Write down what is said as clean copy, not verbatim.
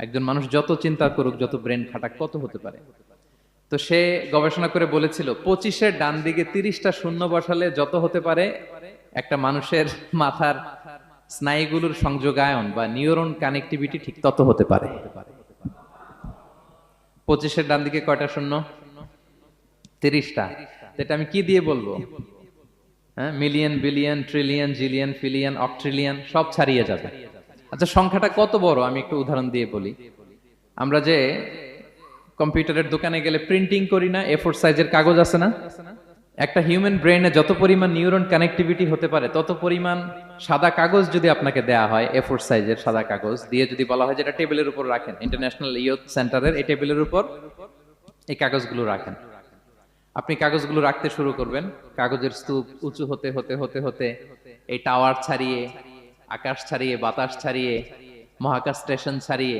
একজন মানুষ যত চিন্তা করুক, যত ব্রেন খাটাক, কত হতে পারে। তো সে গবেষণা করে বলেছিল 25-এর ডান দিকে 30টা শূন্য বসালে যত হতে পারে একটা মানুষের মাথার স্নায়ুগুলোর সংযোগায়ন বা নিউরন কানেক্টিভিটি ঠিক তত হতে পারে। 25-এর ডান দিকে কয়টা শূন্য? 30টা। এটা আমি কি দিয়ে বলবো? হ্যাঁ, মিলিয়ন, বিলিয়ন, ট্রিলিয়ন, জিলিয়ন, ফিলিয়ন, অক্ট্রিলিয়ন সব ছাড়িয়ে যাবে। আচ্ছা, সংখ্যাটা কত বড় আমি একটু উদাহরণ দিয়ে বলি। আমরা যে কম্পিউটারের দোকানে গেলে প্রিন্টিং করি না, A4 সাইজের কাগজ আছে না? একটা হিউম্যান ব্রেইনে যত পরিমাণ নিউরন কানেক্টিভিটি হতে পারে তত পরিমাণ সাদা কাগজ যদি আপনাকে দেয়া হয়, A4 সাইজের সাদা কাগজ দিয়ে যদি বলা হয় যে এটা টেবিলের উপর রাখেন, ইন্টারন্যাশনাল ইয়ুথ সেন্টারের এই টেবিলের উপর এই কাগজগুলো রাখেন, আপনি কাগজগুলো রাখতে শুরু করবেন। কাগজের স্তূপ উঁচু হতে হতে হতে হতে এই টাওয়ার ছাড়িয়ে, আকাশ ছাড়িয়ে, বাতাস ছাড়িয়ে, মহাকাশ স্টেশন ছাড়িয়ে